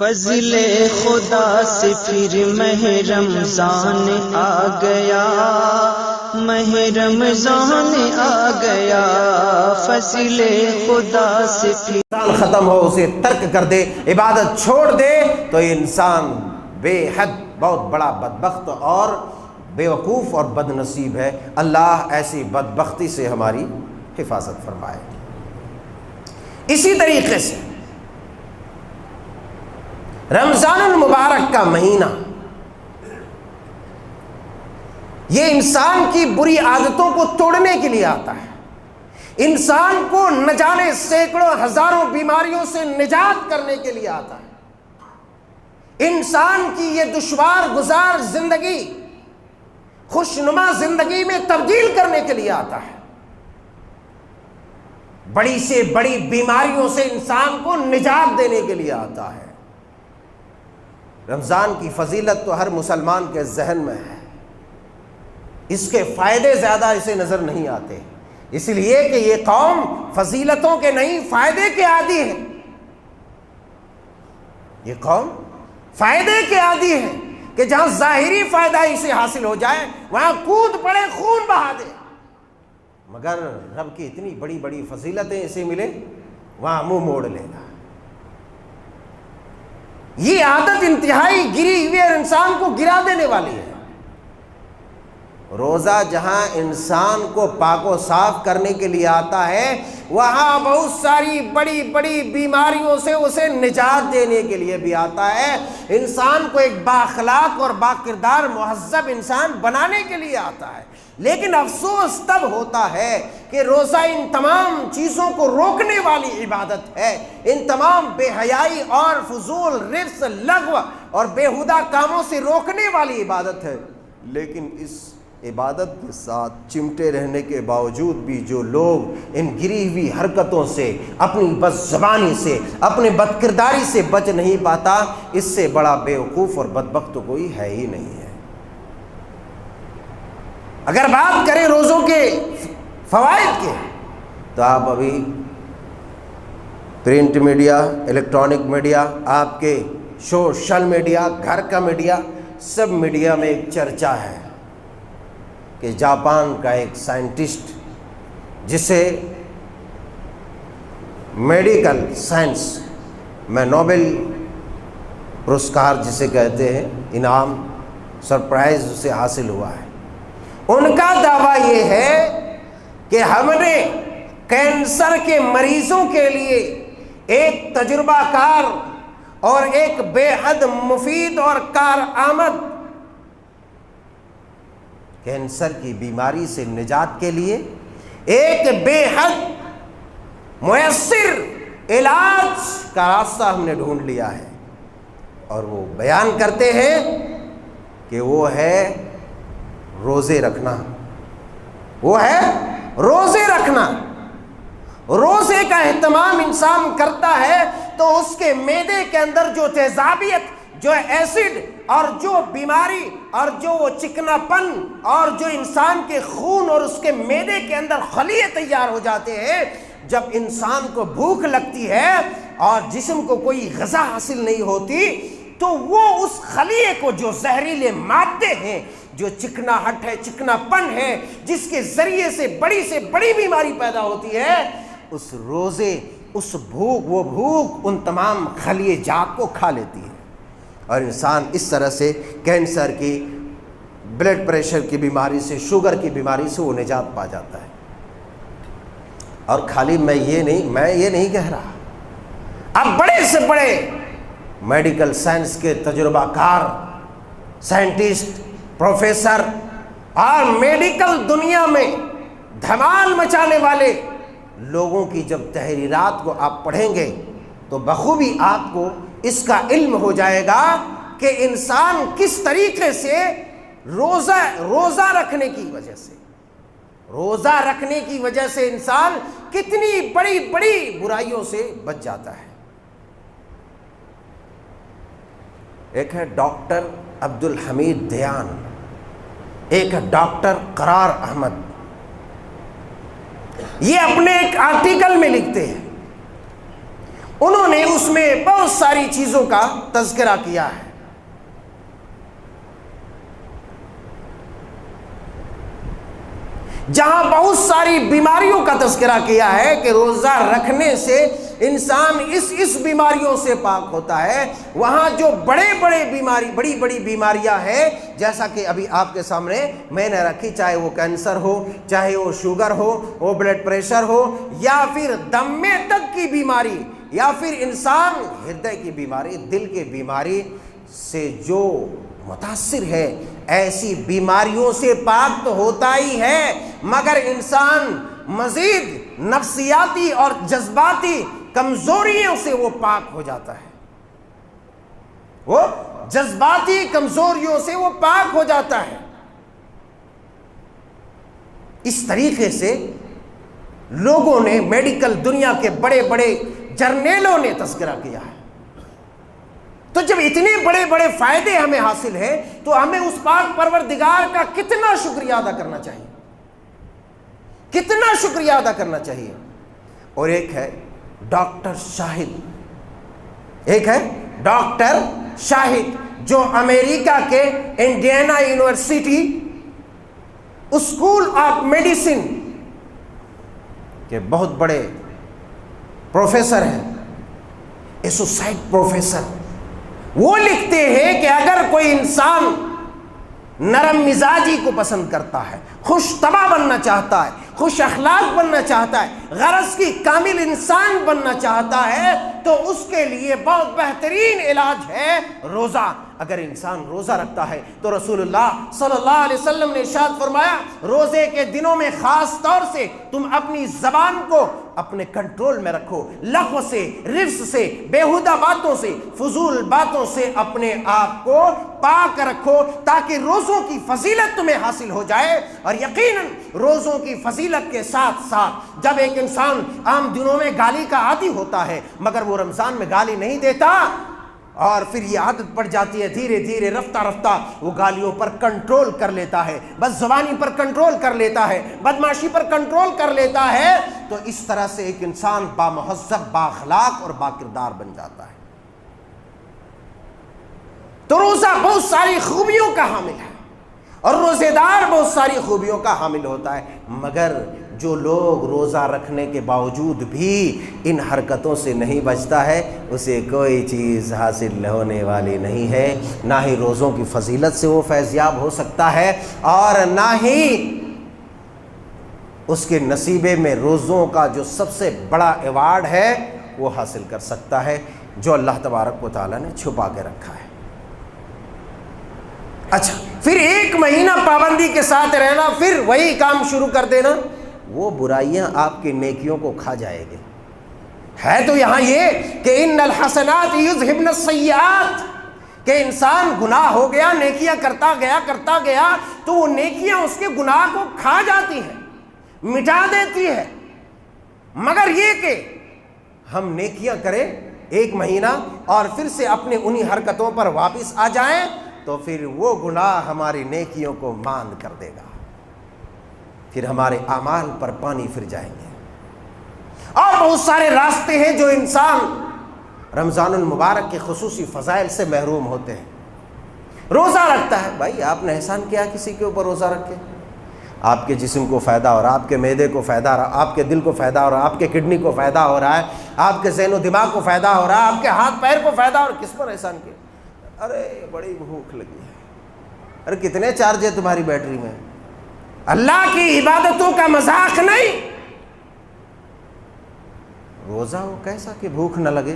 فضل خدا سے پھر ماہ رمضان آ گیا، ماہ رمضان آ گیا، فضل خدا سے پھر ختم ہو، اسے ترک کر دے، عبادت چھوڑ دے تو انسان بے حد بہت بڑا بدبخت اور بیوقوف اور بد نصیب ہے۔ اللہ ایسی بدبختی سے ہماری حفاظت فرمائے۔ اسی طریقے سے رمضان المبارک کا مہینہ یہ انسان کی بری عادتوں کو توڑنے کے لیے آتا ہے، انسان کو نہ جانے سینکڑوں ہزاروں بیماریوں سے نجات کرنے کے لیے آتا ہے، انسان کی یہ دشوار گزار زندگی خوشنما زندگی میں تبدیل کرنے کے لیے آتا ہے، بڑی سے بڑی بیماریوں سے انسان کو نجات دینے کے لیے آتا ہے۔ رمضان کی فضیلت تو ہر مسلمان کے ذہن میں ہے، اس کے فائدے زیادہ اسے نظر نہیں آتے، اس لیے کہ یہ قوم فضیلتوں کے نہیں فائدے کے عادی ہے، یہ قوم فائدے کے عادی ہے کہ جہاں ظاہری فائدہ اسے حاصل ہو جائے وہاں کود پڑے، خون بہا دے، مگر رب کی اتنی بڑی بڑی فضیلتیں اسے ملے وہاں منہ موڑ لے گا۔ یہ عادت انتہائی گری ہوئی اور انسان کو گرا دینے والی ہے۔ روزہ جہاں انسان کو پاک و صاف کرنے کے لیے آتا ہے وہاں بہت ساری بڑی بڑی بیماریوں سے اسے نجات دینے کے لیے بھی آتا ہے، انسان کو ایک بااخلاق اور باکردار مہذب انسان بنانے کے لیے آتا ہے۔ لیکن افسوس تب ہوتا ہے کہ روزہ ان تمام چیزوں کو روکنے والی عبادت ہے، ان تمام بے حیائی اور فضول رفث لغو اور بیہودہ کاموں سے روکنے والی عبادت ہے، لیکن اس عبادت کے ساتھ چمٹے رہنے کے باوجود بھی جو لوگ ان گری ہوئی حرکتوں سے، اپنی بد زبانی سے، اپنے بد کرداری سے بچ نہیں پاتا، اس سے بڑا بیوقوف اور بدبخت کوئی ہے ہی نہیں ہے۔ اگر بات کریں روزوں کے فوائد کے تو آپ ابھی پرنٹ میڈیا، الیکٹرانک میڈیا، آپ کے سوشل میڈیا، گھر کا میڈیا، سب میڈیا میں ایک چرچا ہے کہ جاپان کا ایک سائنٹسٹ جسے میڈیکل سائنس میں نوبل پرسکار جسے کہتے ہیں، انعام، سرپرائز اسے حاصل ہوا ہے، ان کا دعویٰ یہ ہے کہ ہم نے کینسر کے مریضوں کے لیے ایک تجربہ کار اور ایک بے حد مفید اور کارآمد کینسر کی بیماری سے نجات کے لیے ایک بے حد میسر علاج کا راستہ ہم نے ڈھونڈ لیا ہے، اور وہ بیان کرتے ہیں کہ وہ ہے روزے رکھنا، وہ ہے روزے رکھنا۔ روزے کا اہتمام انسان کرتا ہے تو اس کے معدے کے اندر جو تیزابیت، جو ایسڈ اور جو بیماری اور جو وہ چکنا پن اور جو انسان کے خون اور اس کے معدے کے اندر خلیے تیار ہو جاتے ہیں، جب انسان کو بھوک لگتی ہے اور جسم کو کوئی غذا حاصل نہیں ہوتی تو وہ اس خلیے کو، جو زہریلے مادے ہیں، جو چکنا ہٹ ہے، چکنا پن ہے، جس کے ذریعے سے بڑی بیماری پیدا ہوتی ہے، اس روزے، اس بھوک، وہ بھوک ان تمام خلیے جات کو کھا لیتی ہے، اور انسان اس طرح سے کینسر کی، بلڈ پریشر کی بیماری سے، شوگر کی بیماری سے وہ نجات پا جاتا ہے۔ اور خالی میں یہ نہیں کہہ رہا، اب بڑے سے بڑے میڈیکل سائنس کے تجربہ کار، سائنٹسٹ، پروفیسر اور میڈیکل دنیا میں دھمال مچانے والے لوگوں کی جب تحریرات کو آپ پڑھیں گے تو بخوبی آپ کو اس کا علم ہو جائے گا کہ انسان کس طریقے سے روزہ رکھنے کی وجہ سے انسان کتنی بڑی برائیوں سے بچ جاتا ہے۔ ایک ہے ڈاکٹر عبد الحمید دیان، ایک ہے ڈاکٹر قرار احمد، یہ اپنے ایک آرٹیکل میں لکھتے ہیں انہوں نے اس میں بہت ساری چیزوں کا تذکرہ کیا ہے. جہاں بہت ساری بیماریوں کا تذکرہ کیا ہے کہ روزہ رکھنے سے انسان اس بیماریوں سے پاک ہوتا ہے، وہاں جو بڑی بڑی بیماریاں ہیں، جیسا کہ ابھی آپ کے سامنے میں نے رکھی، چاہے وہ کینسر ہو، چاہے وہ شوگر ہو، وہ بلڈ پریشر ہو، یا پھر دم میں تک کی بیماری، یا پھر انسان ہردے کی بیماری، دل کی بیماری سے جو متاثر ہے، ایسی بیماریوں سے پاک تو ہوتا ہی ہے، مگر انسان مزید نفسیاتی اور جذباتی کمزوریوں سے وہ پاک ہو جاتا ہے. وہ جذباتی کمزوریوں سے وہ پاک ہو جاتا ہے. اس طریقے سے لوگوں نے، میڈیکل دنیا کے بڑے بڑے جرنیلوں نے تذکرہ کیا ہے. تو جب اتنے بڑے بڑے فائدے ہمیں حاصل ہیں تو ہمیں اس پاک پروردگار کا کتنا شکریہ ادا کرنا چاہیے، کتنا شکریہ ادا کرنا چاہیے. اور ایک ہے ڈاکٹر شاہد، جو امریکہ کے Indiana university school of medicine کے بہت بڑے پروفیسر ہیں، ایسوسائٹ پروفیسر. وہ لکھتے ہیں کہ اگر کوئی انسان نرم مزاجی کو پسند کرتا ہے، خوش طبع بننا چاہتا ہے، خوش اخلاق بننا چاہتا ہے، غرض کی کامل انسان بننا چاہتا ہے، تو اس کے لیے بہت بہترین علاج ہے روزہ. اگر انسان روزہ رکھتا ہے تو رسول اللہ صلی اللہ علیہ وسلم نے ارشاد فرمایا، روزے کے دنوں میں خاص طور سے تم اپنی زبان کو اپنے کنٹرول میں رکھو، لغو سے، رفث سے، بیہودہ باتوں سے، فضول باتوں سے اپنے آپ کو پاک رکھو، تاکہ روزوں کی فضیلت تمہیں حاصل ہو جائے. اور یقیناً روزوں کی فضیلت کے ساتھ ساتھ جب ایک انسان عام دنوں میں گالی کا عادی ہوتا ہے مگر وہ رمضان میں گالی نہیں دیتا، اور پھر یہ عادت پڑ جاتی ہے، دھیرے دھیرے رفتہ رفتہ وہ گالیوں پر کنٹرول کر لیتا ہے، بد زبانی پر کنٹرول کر لیتا ہے، بدمعاشی پر کنٹرول کر لیتا ہے، تو اس طرح سے ایک انسان بامہذب، بااخلاق اور باکردار بن جاتا ہے. تو روزہ بہت ساری خوبیوں کا حامل ہے اور روزے دار بہت ساری خوبیوں کا حامل ہوتا ہے، مگر جو لوگ روزہ رکھنے کے باوجود بھی ان حرکتوں سے نہیں بچتا ہے، اسے کوئی چیز حاصل ہونے والی نہیں ہے. نہ ہی روزوں کی فضیلت سے وہ فیضیاب ہو سکتا ہے، اور نہ ہی اس کے نصیبے میں روزوں کا جو سب سے بڑا ایوارڈ ہے وہ حاصل کر سکتا ہے، جو اللہ تبارک و تعالیٰ نے چھپا کے رکھا ہے. اچھا، پھر 1 مہینہ پابندی کے ساتھ رہنا، پھر وہی کام شروع کر دینا، وہ برائیاں آپ کی نیکیوں کو کھا جائے گی. ہے تو یہاں یہ کہ ان الحسنات یذہبن السیئات، کہ انسان گناہ ہو گیا، نیکیاں کرتا گیا تو وہ نیکیاں اس کے گناہ کو کھا جاتی ہیں، مٹا دیتی ہے. مگر یہ کہ ہم نیکیاں کریں 1 مہینہ اور پھر سے اپنے انہی حرکتوں پر واپس آ جائیں، تو پھر وہ گناہ ہماری نیکیوں کو ماند کر دے گا، پھر ہمارے اعمال پر پانی پھر جائیں گے. اور بہت سارے راستے ہیں جو انسان رمضان المبارک کے خصوصی فضائل سے محروم ہوتے ہیں. روزہ رکھتا ہے، بھائی آپ نے احسان کیا کسی کے اوپر روزہ رکھ کے؟ آپ کے جسم کو فائدہ ہو رہا، آپ کے معدے کو فائدہ ہو رہا، آپ کے دل کو فائدہ ہو رہا، آپ کے کڈنی کو فائدہ ہو رہا ہے، آپ کے ذہن و دماغ کو فائدہ ہو رہا ہے، آپ کے ہاتھ پیر کو فائدہ ہو رہا ہے. کس پر احسان کیا؟ ارے بڑی بھوک لگی ہے، ارے کتنے چارج ہے تمہاری بیٹری میں؟ اللہ کی عبادتوں کا مذاق نہیں. روزہ ہو کیسا کہ بھوک نہ لگے،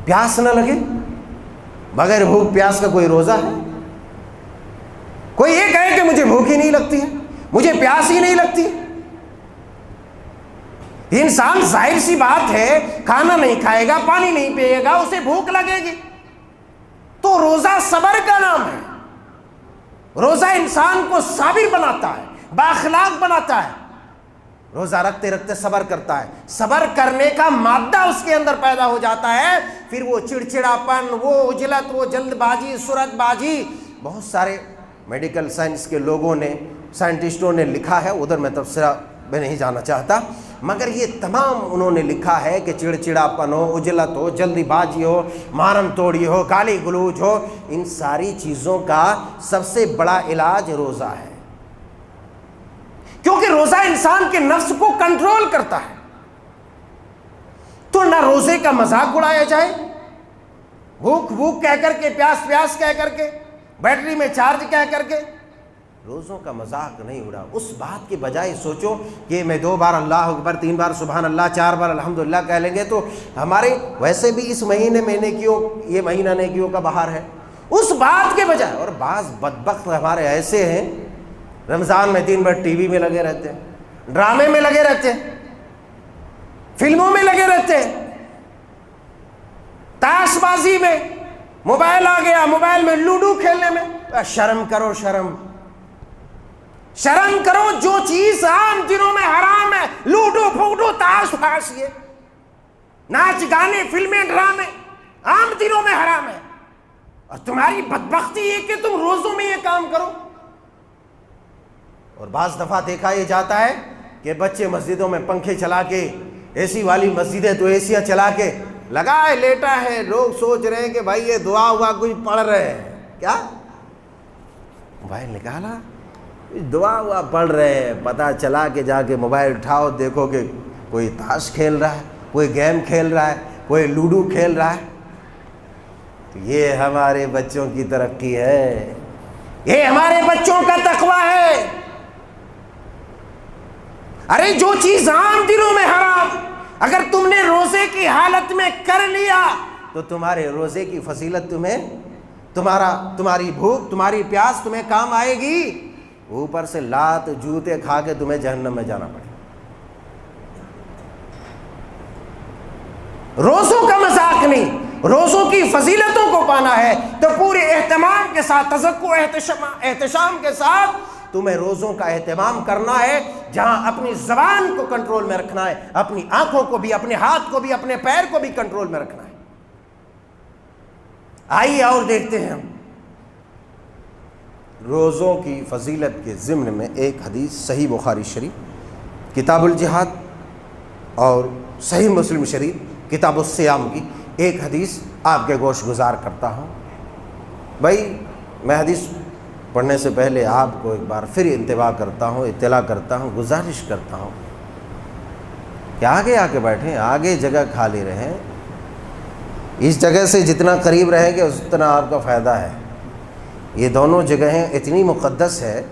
پیاس نہ لگے؟ بغیر بھوک پیاس کا کوئی روزہ ہے؟ کوئی یہ کہے کہ مجھے بھوک ہی نہیں لگتی ہے، مجھے پیاس ہی نہیں لگتی. انسان ظاہر سی بات ہے کھانا نہیں کھائے گا، پانی نہیں پیے گا، اسے بھوک لگے گی. تو روزہ صبر کا نام ہے. روزہ انسان کو صابر بناتا ہے، بااخلاق بناتا ہے. روزہ رکھتے رکھتے صبر کرتا ہے، صبر کرنے کا مادہ اس کے اندر پیدا ہو جاتا ہے. پھر وہ چڑچڑاپن، وہ عجلت، وہ جلد بازی، سرعت بازی، بہت سارے میڈیکل سائنس کے لوگوں نے، سائنٹسٹوں نے لکھا ہے، ادھر میں تبصرہ میں نہیں جانا چاہتا، مگر یہ تمام انہوں نے لکھا ہے کہ چڑچڑاپن ہو، عجلت ہو، جلدی بازی ہو، مارم توڑی ہو، گالی گلوچ ہو، ان ساری چیزوں کا سب سے بڑا علاج روزہ ہے، کیونکہ روزہ انسان کے نفس کو کنٹرول کرتا ہے۔ تو نہ روزے کا مذاق اڑایا جائے، بھوک بھوک کہہ کر کے، پیاس پیاس کہہ کر کے، بیٹری میں چارج کہہ کر کے روزوں کا مذاق نہیں اڑا۔ اس بات کے بجائے سوچو کہ میں 2 بار اللہ اکبر، 3 بار سبحان اللہ، 4 بار الحمدللہ کہہ لیں گے تو ہمارے ویسے بھی اس مہینے میں نیکیوں، یہ مہینہ نیکیوں کا بہار ہے، اس بات کے بجائے۔ اور بعض بدبخت ہمارے ایسے ہیں رمضان میں 3 بار ٹی وی میں لگے رہتے ہیں، ڈرامے میں لگے رہتے ہیں، فلموں میں لگے رہتے ہیں، تاش بازی میں، موبائل آ گیا، موبائل میں لوڈو کھیلنے میں۔ شرم کرو، شرم کرو، جو چیز عام دنوں میں حرام ہے، لوڈو پھوڈو تاش پھاش، یہ ناچ گانے فلمیں ڈرامے عام دنوں میں حرام ہے، اور تمہاری بدبختی یہ کہ تم روزوں میں یہ کام کرو۔ اور بعض دفعہ دیکھا یہ جاتا ہے کہ بچے مسجدوں میں پنکھے چلا کے، اے سی والی مسجدیں تو ایسیاں چلا کے لگائے لیٹا ہے، لوگ سوچ رہے ہیں کہ بھائی یہ دعا ہوا کچھ پڑھ رہے ہیں، کیا موبائل نکالا دعا ہوا پڑھ رہے ہیں، پتہ چلا کہ جا کے موبائل اٹھاؤ دیکھو کہ کوئی تاش کھیل رہا ہے، کوئی گیم کھیل رہا ہے، کوئی لوڈو کھیل رہا ہے۔ تو یہ ہمارے بچوں کی ترقی ہے، یہ ہمارے بچوں کا تقویٰ ہے۔ ارے جو چیز عام دنوں میں حرام، اگر تم نے روزے کی حالت میں کر لیا تو تمہارے روزے کی فضیلت تمہاری بھوک، تمہاری پیاس تمہیں کام آئے گی، اوپر سے لات جوتے کھا کے تمہیں جہنم میں جانا پڑے۔ روزوں کا مذاق نہیں، روزوں کی فضیلتوں کو پانا ہے تو پورے اہتمام کے ساتھ، تذکر احتشام کے ساتھ تمہیں روزوں کا اہتمام کرنا ہے، جہاں اپنی زبان کو کنٹرول میں رکھنا ہے، اپنی آنکھوں کو بھی، اپنے ہاتھ کو بھی، اپنے پیر کو بھی کنٹرول میں رکھنا ہے۔ آئیے اور دیکھتے ہیں ہم روزوں کی فضیلت کے ضمن میں ایک حدیث صحیح بخاری شریف کتاب الجہاد اور صحیح مسلم شریف کتاب الصیام کی ایک حدیث آپ کے گوش گزار کرتا ہوں۔ بھائی میں حدیث پڑھنے سے پہلے آپ کو ایک بار پھر انتباہ کرتا ہوں، اطلاع کرتا ہوں، گزارش کرتا ہوں کہ آگے آ کے بیٹھیں، آگے جگہ خالی رہیں، اس جگہ سے جتنا قریب رہیں گے اتنا آپ کا فائدہ ہے۔ یہ دونوں جگہیں اتنی مقدس ہے،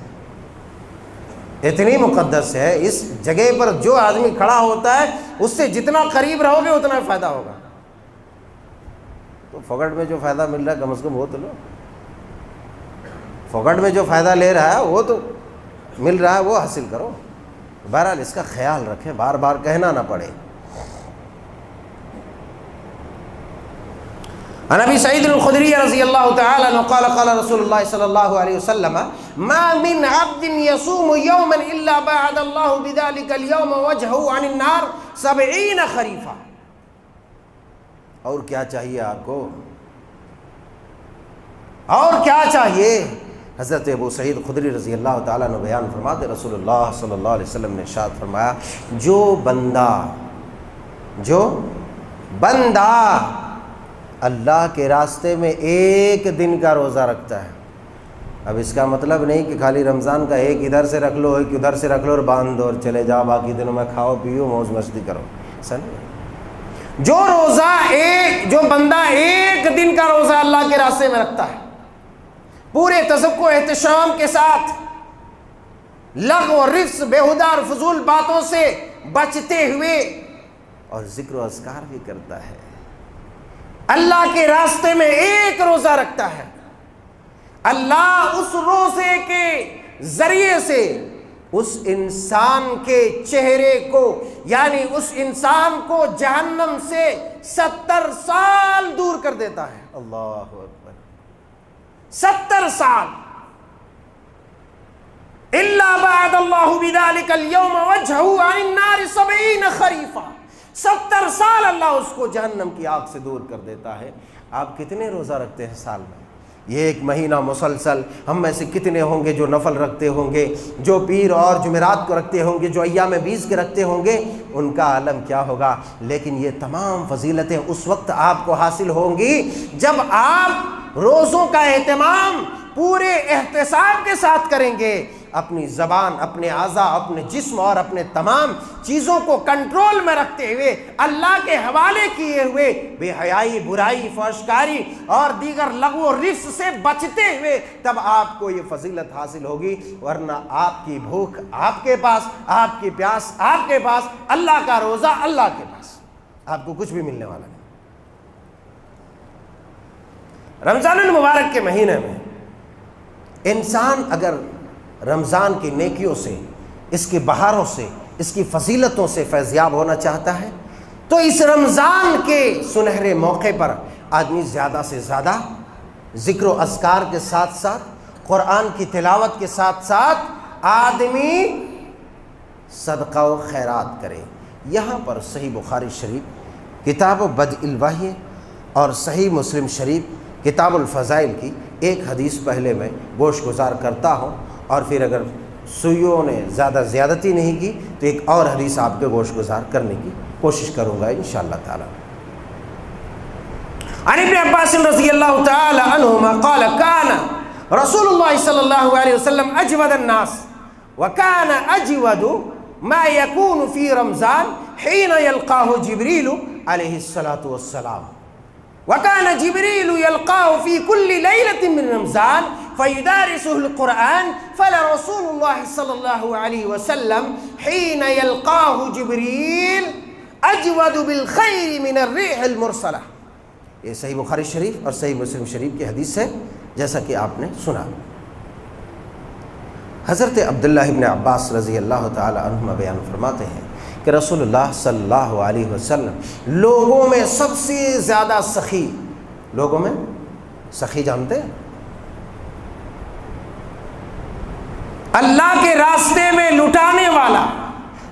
اتنی مقدس ہے، اس جگہ پر جو آدمی کھڑا ہوتا ہے اس سے جتنا قریب رہو گے اتنا فائدہ ہوگا۔ تو فوکٹ میں جو فائدہ مل رہا ہے کم از کم وہ تو لو، فوکٹ میں جو فائدہ لے رہا ہے وہ تو مل رہا ہے وہ حاصل کرو۔ بہرحال اس کا خیال رکھیں، بار بار کہنا نہ پڑے۔ عن ابی سعید الخدری رضی اللہ تعالی عنہ قال قال رسول اللہ صلی اللہ علیہ وسلم ما من عبد يصوم يوما الا بعد الله بذلك اليوم وجهه عن النار 70 خریفا۔ اور کیا چاہیے آپ کو، اور کیا چاہیے؟ حضرت ابو سعید خدری رضی اللہ تعالیٰ عنہ بیان فرماتے رسول اللہ صلی اللہ علیہ وسلم نے ارشاد فرمایا، جو بندہ اللہ کے راستے میں ایک دن کا روزہ رکھتا ہے، اب اس کا مطلب نہیں کہ خالی رمضان کا ایک ادھر سے رکھ لو، ایک ادھر سے رکھ لو اور باندھ دو اور چلے جاؤ، باقی دنوں میں کھاؤ پیو موج مستی کرو، ایسا نہیں۔ جو بندہ ایک دن کا روزہ اللہ کے راستے میں رکھتا ہے، پورے تذکر و احتشام کے ساتھ، لغو و رفث، بےہودہ اور فضول باتوں سے بچتے ہوئے، اور ذکر و اذکار بھی کرتا ہے، اللہ کے راستے میں ایک روزہ رکھتا ہے، اللہ اس روزے کے ذریعے سے اس انسان کے چہرے کو، یعنی اس انسان کو جہنم سے 70 سال دور کر دیتا ہے۔ اللہ اکبر، 70 سال۔ الا بعد اللہ بذلک اليوم وجهه عن النار 70 خریفا، 70 سال اللہ اس کو جہنم کی آگ سے دور کر دیتا ہے۔ آپ کتنے روزہ رکھتے ہیں سال میں؟ یہ ایک مہینہ مسلسل ہم میں سے کتنے ہوں گے جو نفل رکھتے ہوں گے، جو پیر اور جمعرات کو رکھتے ہوں گے، جو ایام 20 کے رکھتے ہوں گے، ان کا عالم کیا ہوگا۔ لیکن یہ تمام فضیلتیں اس وقت آپ کو حاصل ہوں گی جب آپ روزوں کا اہتمام پورے احتساب کے ساتھ کریں گے، اپنی زبان، اپنے اعضاء، اپنے جسم اور اپنے تمام چیزوں کو کنٹرول میں رکھتے ہوئے، اللہ کے حوالے کیے ہوئے، بے حیائی، برائی، فحشکاری اور دیگر لغو و رفث سے بچتے ہوئے، تب آپ کو یہ فضیلت حاصل ہوگی۔ ورنہ آپ کی بھوک آپ کے پاس، آپ کی پیاس آپ کے پاس، اللہ کا روزہ اللہ کے پاس، آپ کو کچھ بھی ملنے والا نہیں۔ رمضان المبارک کے مہینے میں انسان اگر رمضان کی نیکیوں سے، اس کی بہاروں سے، اس کی فضیلتوں سے فیضیاب ہونا چاہتا ہے تو اس رمضان کے سنہرے موقع پر آدمی زیادہ سے زیادہ ذکر و اذکار کے ساتھ ساتھ، قرآن کی تلاوت کے ساتھ ساتھ آدمی صدقہ و خیرات کرے۔ یہاں پر صحیح بخاری شریف کتاب بدء الوحی اور صحیح مسلم شریف کتاب الفضائل کی ایک حدیث پہلے میں گوش گزار کرتا ہوں، اور پھر اگر سوئیوں نے زیادہ زیادتی نہیں کی تو ایک اور حدیث آپ کے گوش گزار کرنے کی کوشش کروں گا انشاءاللہ تعالی۔ عن ابن عباس رضی اللہ تعالی عنہما قال كان رسول اللہ صلی اللہ علیہ وسلم اجود الناس وكان اجود ما يكون في رمضان حين يلقاه جبريل عليه الصلاة والسلام وكان جبريل يلقاه في كل ليلة من رمضان فيدارسه القرآن فلرسول الله صلى الله عليه وسلم حين يلقاه جبريل أجود بالخير من الريح المرسلة۔ یہ صحیح بخاری شریف اور صحیح مسلم شریف کی حدیث ہے، جیسا کہ آپ نے سنا۔ حضرت عبداللہ ابن عباس رضی اللہ تعالی عنہما بیان فرماتے ہیں کہ رسول اللہ صلی اللہ علیہ وسلم لوگوں میں سب سے زیادہ سخی، لوگوں میں سخی جانتے ہیں؟ اللہ کے راستے میں لٹانے والا،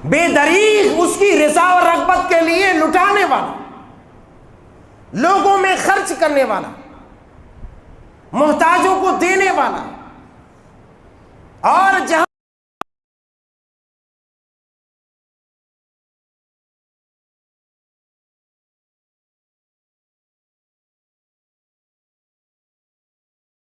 بے دریغ اس کی رضا اور رغبت کے لیے لٹانے والا، لوگوں میں خرچ کرنے والا، محتاجوں کو دینے والا، اور جہاں